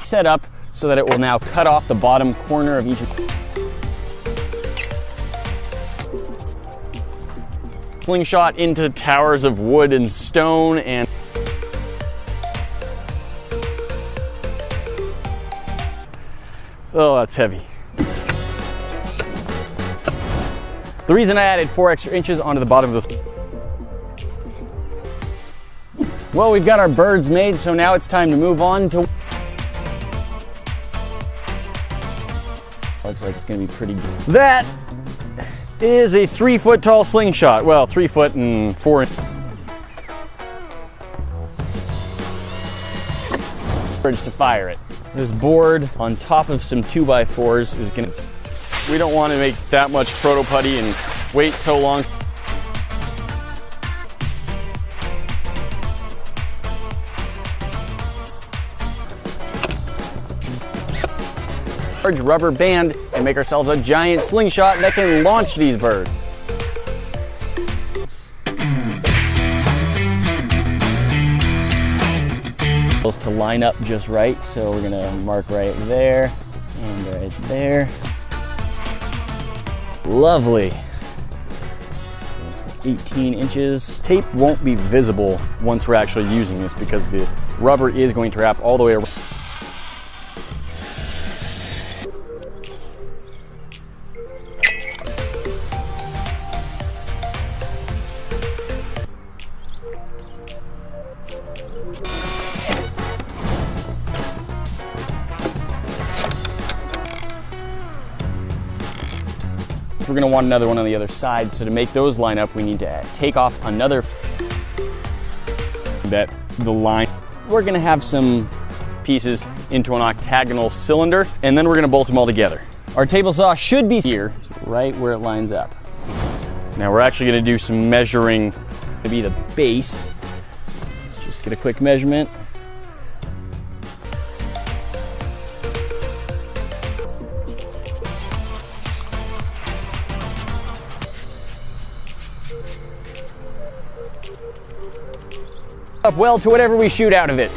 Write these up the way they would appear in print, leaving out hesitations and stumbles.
set up so that it will now cut off the bottom corner of each. Slingshot into towers of wood and stone, and oh, that's heavy. The reason I added 4 extra inches onto the bottom of this. Well, we've got our birds made, so now it's time to move on to. Looks like it's gonna be pretty good. That is a 3-foot tall slingshot. Well, 3 foot and 4 inches. To fire it. This board on top of some 2x4s is gonna. We don't want to make that much proto putty and wait so long. Large rubber band and make ourselves a giant slingshot that can launch these birds. To line up just right, so we're gonna mark right there and right there. Lovely. 18 inches. Tape won't be visible once we're actually using this because the rubber is going to wrap all the way around. We're going to want another one on the other side, so to make those line up we need to take off another that the line. We're going to have some pieces into an octagonal cylinder, and then we're going to bolt them all together. Our table saw should be here, right where it lines up. Now we're actually going to do some measuring to be the base. Let's just get a quick measurement. Up well to whatever we shoot out of it.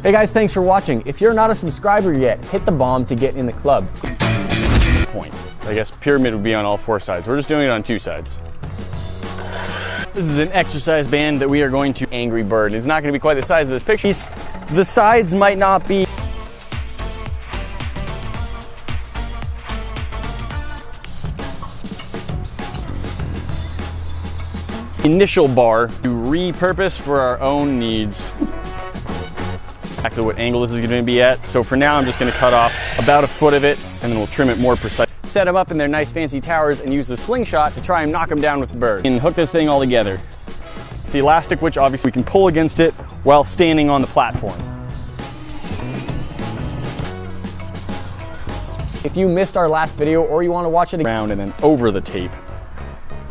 Hey guys, thanks for watching. If you're not a subscriber yet, hit the bomb to get in the club. Point. I guess pyramid would be on all 4 sides. We're just doing it on 2 sides. This is an exercise band that we are going to Angry Bird. It's not going to be quite the size of this picture. The sides might not be initial bar to repurpose for our own needs. Exactly what angle this is going to be at. So for now, I'm just going to cut off about 1 foot of it, and then we'll trim it more precise. Set them up in their nice fancy towers and use the slingshot to try and knock them down with the bird. And hook this thing all together. It's the elastic, which obviously we can pull against it while standing on the platform. If you missed our last video or you want to watch it around and then over the tape.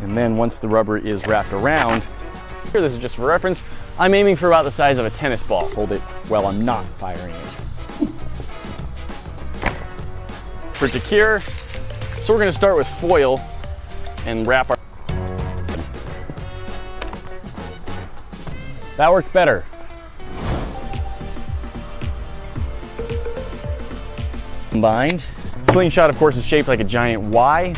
And then once the rubber is wrapped around, here, this is just for reference, I'm aiming for about the size of a tennis ball. Hold it while I'm not firing it. For it to cure, so we're going to start with foil and wrap our. That worked better. Combined. Slingshot, of course, is shaped like a giant Y.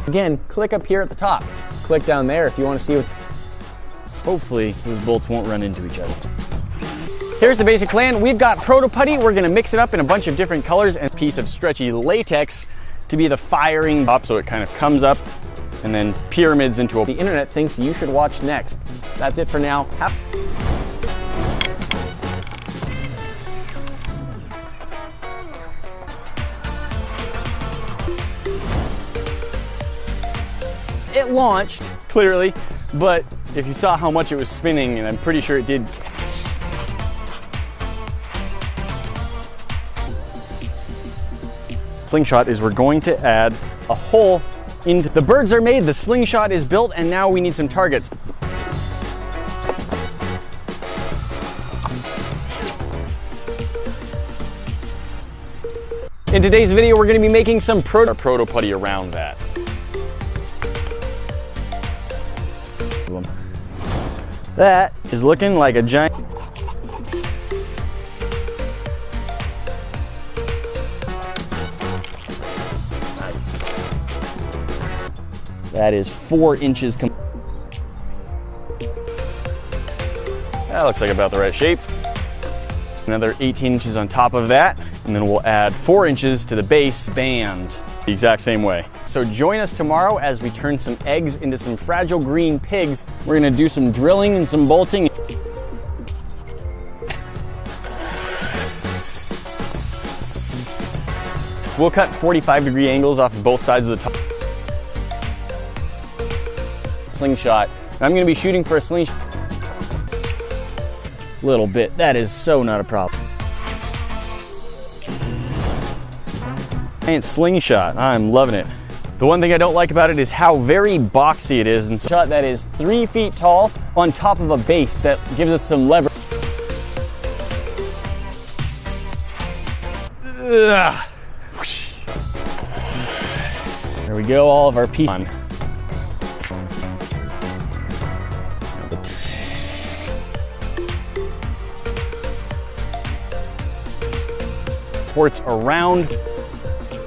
Again, click up here at the top. Click down there if you want to see what. Hopefully, those bolts won't run into each other. Here's the basic plan. We've got proto putty. We're gonna mix it up in a bunch of different colors and a piece of stretchy latex to be the firing top, so it kind of comes up and then pyramids into a. The internet thinks you should watch next. That's it for now. It launched, clearly, but if you saw how much it was spinning, and I'm pretty sure it did. Slingshot is we're going to add a hole into. The birds are made, the slingshot is built, and now we need some targets. In today's video, we're going to be making some proto putty around that. That is looking like a giant. Nice. That is 4 inches. That looks like about the right shape. Another 18 inches on top of that, and then we'll add 4 inches to the base band the exact same way. So join us tomorrow as we turn some eggs into some fragile green pigs. We're gonna do some drilling and some bolting. We'll cut 45-degree angles off of both sides of the top. Slingshot. I'm gonna be shooting for a slingshot. Little bit. That is so not a problem. Giant slingshot. I'm loving it. The one thing I don't like about it is how very boxy it is. And shot that is 3 feet tall on top of a base that gives us some leverage. There we go. All of our pieces. Ports around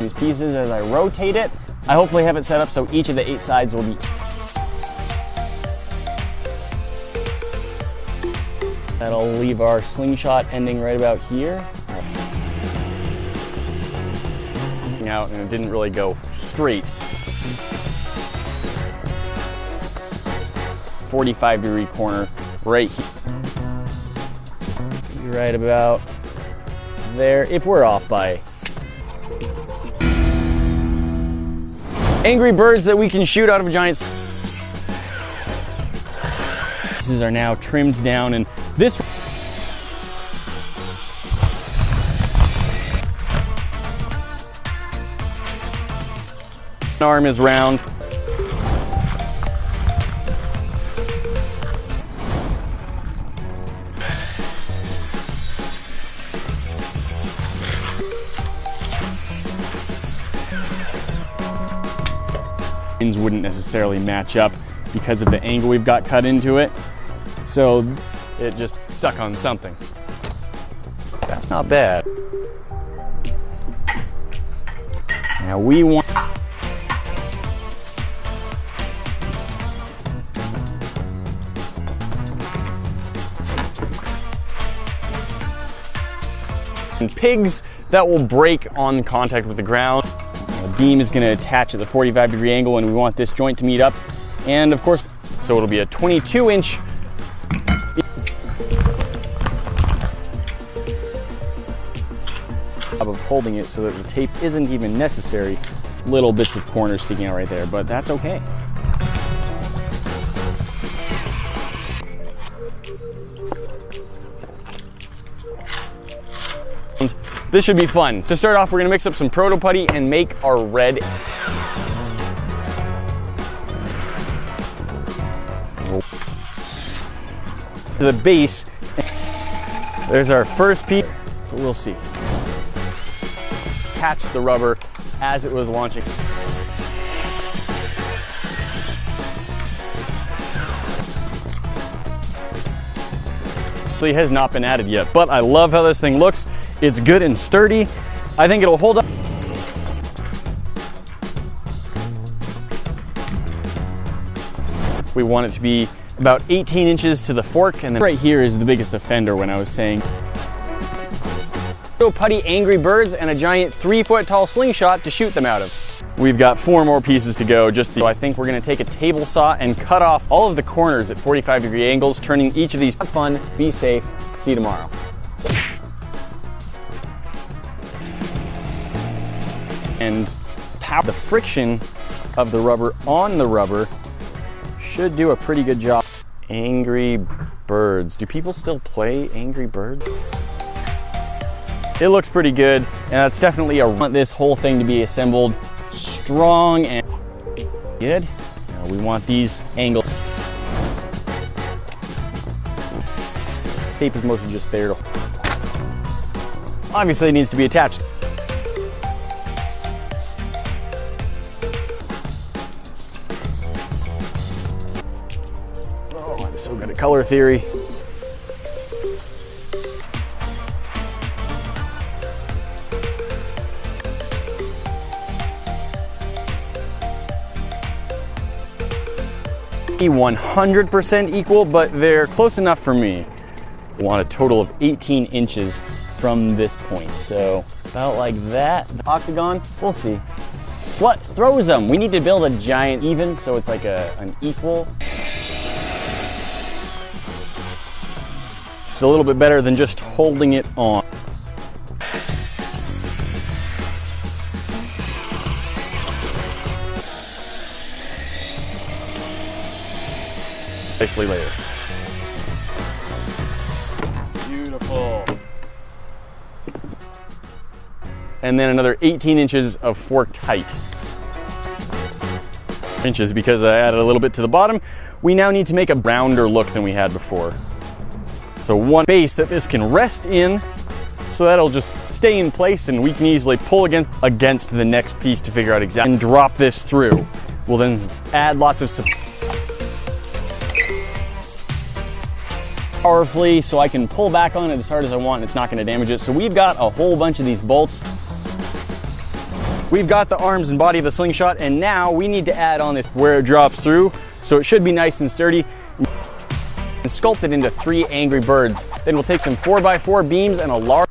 these pieces as I rotate it. I hopefully have it set up so each of the 8 sides will be. That'll leave our slingshot ending right about here. Out, and it didn't really go straight. 45-degree corner right here. Right about there, if we're off by. Angry birds that we can shoot out of a giant. Pieces are now trimmed down, and this arm is round. Wouldn't necessarily match up because of the angle we've got cut into it. So it just stuck on something. That's not bad. Now we want and pigs that will break on contact with the ground. The beam is going to attach at the 45-degree angle, and we want this joint to meet up. And of course, so it'll be a 22-inch. Of holding it so that the tape isn't even necessary. Little bits of corner sticking out right there, but that's okay. This should be fun. To start off, we're gonna mix up some Proto Putty and make our red. The base. There's our first piece, but we'll see. Catch the rubber as it was launching. Actually has not been added yet, but I love how this thing looks. It's good and sturdy. I think it'll hold up. We want it to be about 18 inches to the fork, and then right here is the biggest offender when I was saying. Putty Angry Birds and a giant 3-foot tall slingshot to shoot them out of. We've got 4 more pieces to go. So I think we're gonna take a table saw and cut off all of the corners at 45-degree angles, turning each of these. Have fun, be safe, see you tomorrow. And the friction of the rubber on the rubber should do a pretty good job. Angry Birds. Do people still play Angry Birds? It looks pretty good, and that's definitely I want this whole thing to be assembled strong and good. Now we want these angles. Tape is mostly just there to. Obviously, it needs to be attached. Oh, So good at color theory. Be 100% equal, but they're close enough for me. I want a total of 18 inches from this point. So about like that. Octagon, we'll see. What throws them? We need to build a giant even, so it's like an equal. It's a little bit better than just holding it on. Nicely later. Beautiful. And then another 18 inches of forked height. Inches because I added a little bit to the bottom. We now need to make a rounder look than we had before. So one base that this can rest in, so that'll just stay in place and we can easily pull against the next piece to figure out exactly and drop this through. We'll then add lots of support powerfully so I can pull back on it as hard as I want and it's not going to damage it. So we've got a whole bunch of these bolts. We've got the arms and body of the Slingshot, and now we need to add on this where it drops through, so it should be nice and sturdy. And sculpt it into 3 angry birds. Then we'll take some 4x4 beams and a large